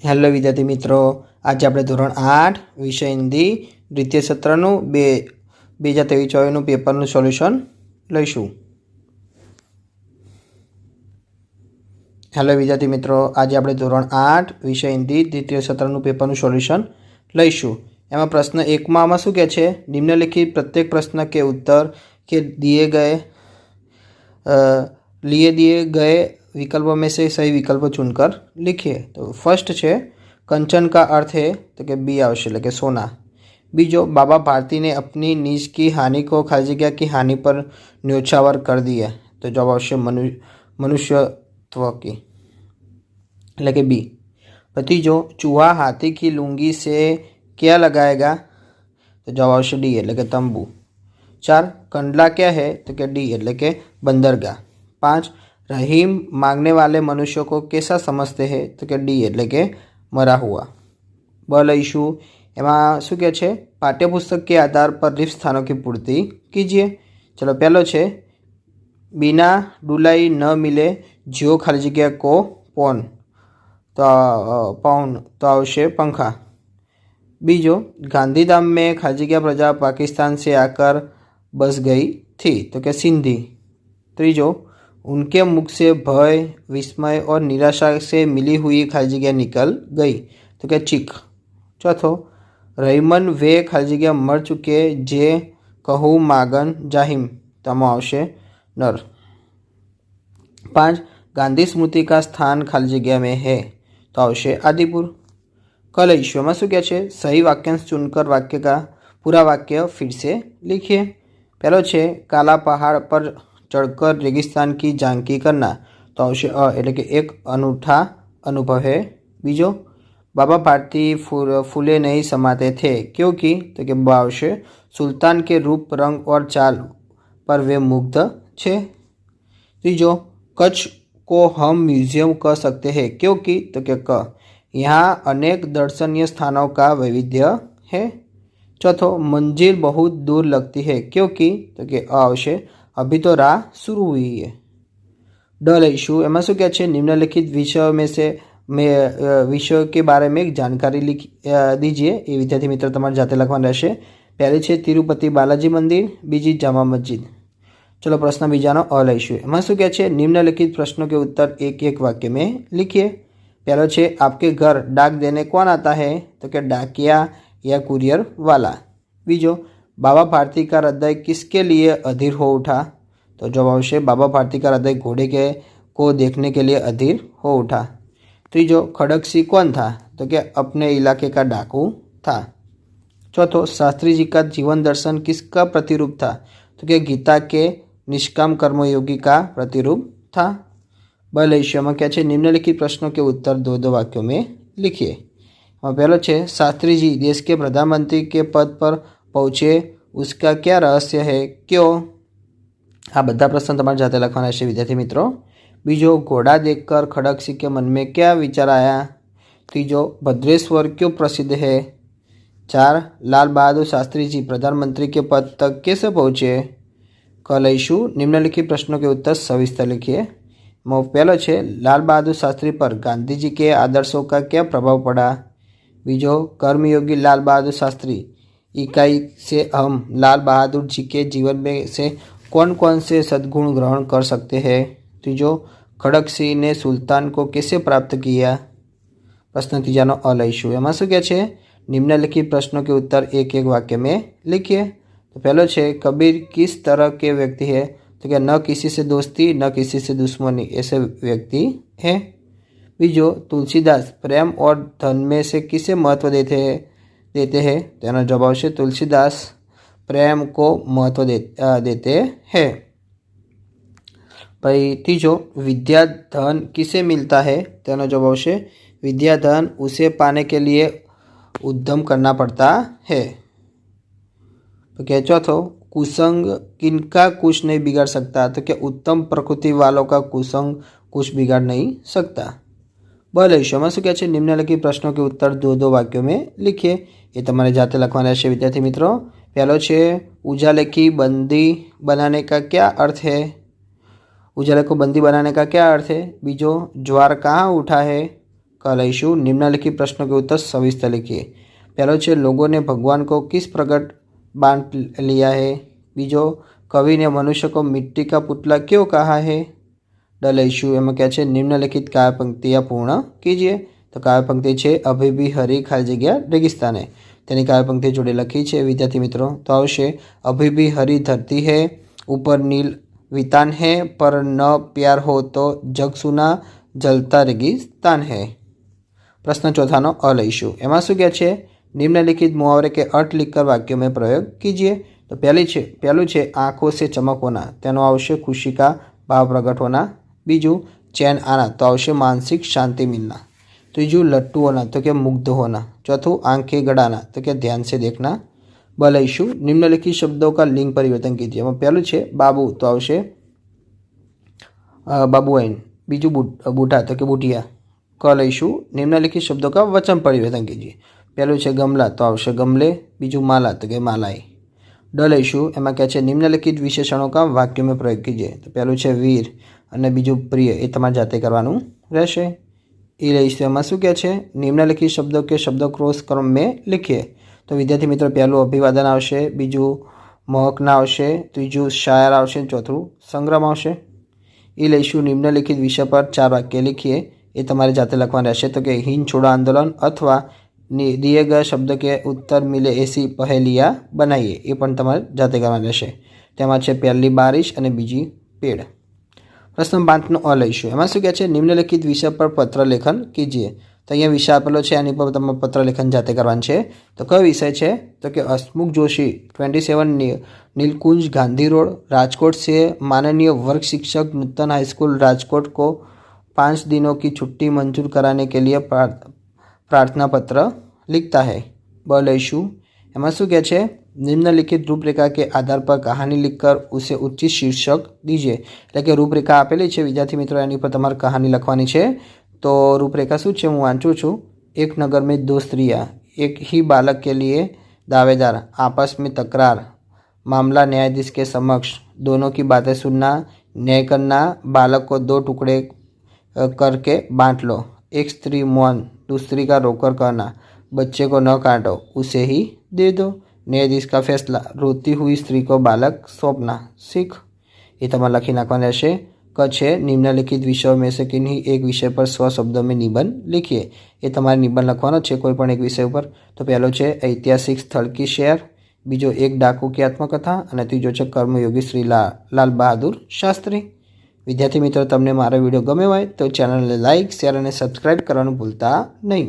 Hello વિદ્યાર્થી મિત્રો, આજે આપણે ધોરણ 8 વિષય હિન્દી દ્વિતીય સત્રનું 2023-24 પેપરનું સોલ્યુશન લઈશું. હેલો વિદ્યાર્થી મિત્રો, આજે આપણે ધોરણ 8 વિષય હિન્દી દ્વિતીય સત્રનું પેપરનું સોલ્યુશન લઈશું. એમાં પ્રશ્ન 1 માં શું કહે છે? નિમ્નલિખિત प्रत्येक प्रश्न के उत्तर के लिए दिए गए विकल्पों में से सही विकल्प चुनकर लिखिए. तो फर्स्ट है कंचन का अर्थ है तो कि बी आवश्यक लगे सोना. बीजो बाबा भारती ने अपनी निज की हानि को खाली जगह की हानि पर न्योछावर कर दिया. तो जवाब आवश्यक मनुष्यत्व की लगे बी. भतीजो चूहा हाथी की लूंगी से क्या लगाएगा? तो जवाब आवश्यक डी એટલે કે તંબુ. 4 कंडला क्या है? तो कि डी એટલે કે बंदरगाह. 5 रहीम मांगने वाले मनुष्यों को कैसा समझते हैं? तो कि डी એટલે કે मरा हुआ. ब लईशू एमा शू कहे छे? पाठ्यपुस्तक के आधार पर रिक्त स्थानों की पूर्ति कीजिए. चलो पहलो छे बिना डुलाई न मिले जियो खाली जगह को पौन तो आवशे पंखा. बीजो गांधीधाम में खाली जगह प्रजा पाकिस्तान से आकर बस गई थी. तो क्या सिंधी. त्रीजो उनके मुख से भय विस्मय और निराशा से मिली हुई खाली जगह निकल गई. तो क्या चीख. चौथो रहीमन वे खाली जगह मर चुके जे कहू मागन जाहिम तमो आवशे नर. 5 गांधी स्मृति का स्थान खाली जगह में है. तो आवशे आदिपुर. कल ईश्वर में शू क्या है? सही वाक्यांश चुनकर वाक्य का पूरा वाक्य फिर से लिखिए. पहलो छे काला पहाड़ पर चढ़कर रेगिस्तान की झांकी करना. तो आवश्य એટલે કે एक अनूठा अनुभव है. बीजो बाबा भारती फूले नहीं समाते थे क्योंकि तो कि आवश्य सुल्तान के रूप रंग और चाल पर वे मुग्ध छे. तीजो कच्छ को हम म्यूजियम कह सकते हैं क्योंकि तो कि क यहाँ अनेक दर्शनीय स्थानों का वैविध्य है. चौथो मंजिल बहुत दूर लगती है क्योंकि तो कि आवश्य अभी तो राह शुरू हुई है. ड लईशू एम शू क्या? निम्नलिखित विषयों में से विषयों के बारे में एक जानकारी लिख दीजिए. ये विद्यार्थी मित्र तमारे जाते लखवानुं रहेशे. पहली है तिरुपति बालाजी मंदिर, बीजी जामा मस्जिद. चलो प्रश्न बीजानो अ लईशू एम शू क्या? निम्नलिखित प्रश्नों के उत्तर एक एक वाक्य में लिखिए. पहलो है आपके घर डाक देने कौन आता है? तो क्या डाकिया या कुरियर वाला. बीजो बाबा भारती का हृदय किसके लिए अधीर हो उठा? तो जवाब है बाबा भारती का हृदय घोड़े के को देखने के लिए अधीर हो उठा. तीजो खड़क सिंह कौन था? तो क्या अपने इलाके का डाकू था. चौथो शास्त्री जी का जीवन दर्शन किसका प्रतिरूप था? तो क्या गीता के निष्काम कर्मयोगी का प्रतिरूप था. बलैश्य में क्या है? निम्नलिखित प्रश्नों के उत्तर दो दो वाक्यों में लिखिए. पहलो है शास्त्री जी देश के प्रधानमंत्री के पद पर पहुँचे उसका क्या रहस्य है, क्यों? आ बधा प्रश्न तमारे जाते लखवाना है विद्यार्थी मित्रों. बीजो घोड़ा देखकर खड़क सिंह के मन में क्या विचार आया? तीजो भद्रेश्वर क्यों प्रसिद्ध है? 4 लाल बहादुर शास्त्री जी प्रधानमंत्री के पद तक कैसे पहुँचे? क लईशू निम्नलिखित प्रश्नों के उत्तर सविस्तर लिखिए. पहलो है लाल बहादुर शास्त्री पर गांधी जी के आदर्शों का क्या प्रभाव पड़ा? बीजो कर्मयोगी लाल बहादुर शास्त्री इकाई से हम लाल बहादुर जी के जीवन में से कौन कौन से सद्गुण ग्रहण कर सकते हैं? तीजो खड़क सिंह ने सुल्तान को कैसे प्राप्त किया? प्रश्न तीजानो अ लईशू एमां शुं कहे छे? निम्नलिखित प्रश्नों के उत्तर एक एक वाक्य में लिखिए. तो पहलो है कबीर किस तरह के व्यक्ति है? तो क्या न किसी से दोस्ती न किसी से दुश्मनी ऐसे व्यक्ति है. बीजो तुलसीदास प्रेम और धन में से किसे महत्व देते हैं? तेना जवाब है तुलसीदास प्रेम को महत्व देते हैं. भाई तीजो विद्या धन किसे मिलता है? तेना जवाब है विद्या धन उसे पाने के लिए उद्यम करना पड़ता है. तो क्या चौथो कुसंग किनका कुछ नहीं बिगाड़ सकता? तो क्या उत्तम प्रकृति वालों का कुसंग कुछ बिगाड़ नहीं सकता. बलैशो में शू क्या? निम्नलिखित प्रश्नों के उत्तर दो दो वाक्यों में लिखिए. ये तमारे जाते लखवाना है विद्यार्थी मित्रों. पहलो है उजाले की बंदी बनाने का क्या अर्थ है? उजाले को बंदी बनाने का क्या अर्थ है? बीजो ज्वार कहाँ उठा है? क लईशुं निम्नलिखित प्रश्नों के उत्तर सविस्तर लिखिए। पहलो है लोगों ने भगवान को किस प्रकट बांट लिया है। बीजो कवि ने मनुष्य को मिट्टी का पुतला क्यों कहा है। ड लईशुं एमां क्या है निम्नलिखित काव्य पंक्तियाँ पूर्ण कीजिए। तो काव्य पंक्ति है अभी भी हरी खाली जग्या रेगिस्ताने, तेनी काव्य पंक्ति जोड़े लखी है विद्यार्थी मित्रों। तो आवशे अभी भी हरी धरती है, ऊपर नील वितान है, पर न प्यार हो तो जग सुना जलता रेगिस्तान है। प्रश्न चौथानो अ लईशुं एमां शुं कहे छे निम्नलिखित मुहावरे के अर्थ लिखकर वाक्यों में प्रयोग कीजिए। तो पहलू है आँखों से चमक होना, तेनो आवशे खुशी का भाव प्रकट होना। बीजू चैन आना, तो आवशे मानसिक शांति मिलना। तीजू लट्टू होना, तो क्या मुग्ध होना। चौथू आंखें गड़ाना, तो क्या ध्यान से देखना। ब लईशुं निम्नलिखित शब्दों का लिंग परिवर्तन कीजिए। पहलू है बाबू, तो आवशे बाबुआइन। बीजू बूढ़ा, तो क्या बूढ़िया। क लईशुं निम्नलिखित शब्दों का वचन परिवर्तन कीजिए। पहलू है गमला, तो आवशे गमले। बीजू माला, तो क्या मालाई। ड लईशुं एमां क्या है निम्नलिखित विशेषणों का वाक्यों में प्रयोग कीजिए। तो पहलू है वीर और बीजू प्रिय, ए तमारे जाते करवानुं रहेशे। ई लईशुं एमां शुं कहे छे निम्नलिखित शब्दों के शब्दकोश क्रम में लिखिए। तो विद्यार्थी मित्रों पहलू अभिवादन आवशे, बीजू महकना आवशे, तीजू शायर आवशे, चौथुं संग्राम आवशे। ई लईशुं निम्नलिखित विषय पर 4 वाक्य लिखिए, ये तमारे जाते लखवाना रहेशे। तो कि हिंद छोड़ो आंदोलन अथवा दिए गए शब्द के उत्तर मिले ऐसी पहेलियाँ बनाइए, ये पण तमारे जाते करवाना रहेशे। तेमां छे पहली बारिश और बीजी पेड़। प्रश्न 5 अ लईशुं एमां शुं कहे छे निम्नलिखित विषय पर पत्र लेखन कीजिए। तो अहींया विषय आपेलो छे, आनी पर तमारे पत्र लेखन जाते करवानुं छे। तो कयो विषय है, तो कि हसमुख जोशी 27 नीलकुंज गांधी रोड राजकोट से माननीय वर्ग शिक्षक नूतन हाईस्कूल राजकोट को 5 दिनों की छुट्टी मंजूर कराने के लिए प्रार्थना पत्र लिखता है। ब लईशुं एमां शुं कहे छे निम्नलिखित रूपरेखा के आधार पर कहानी लिखकर उसे उचित शीर्षक दीजिए। એટલે કે રૂપરેખા આપેલી છે વિદ્યાર્થી મિત્રો, એની પર તમારે કહાની લખવાની છે। તો રૂપરેખા શું છે હું વાંચું છું। एक नगर में 2 स्त्रियां, एक ही बालक के लिए दावेदार, आपस में तकरार, मामला न्यायाधीश के समक्ष, दोनों की बातें सुनना, न्याय करना, बालक को 2 टुकड़े करके बांट लो, एक स्त्री मौन, दूसरी का रोकर कहना, बच्चे को न काटो, उसे ही दे दो, न्यायाधीश का फैसला, रोती हुई स्त्री को बालक सौंपना, सीख। ये तमारे लखी नाखवाना रहेशे। क छे निम्नलिखित विषयों में से किन्हीं एक विषय पर 100 शब्दों में निबंध लिखिए। ये तमारे निबंध लखवानो छे कोईपण एक विषय पर। तो पहलो है ऐतिहासिक स्थल की शहर, बीजो एक डाकू की आत्मकथा और तीजो है कर्मयोगी श्री लाल बहादुर शास्त्री। विद्यार्थी मित्रों तमने मारो विडियो गम्यो होय तो चैनल ने लाइक शेर और सब्सक्राइब करवानुं भूलता नहीं।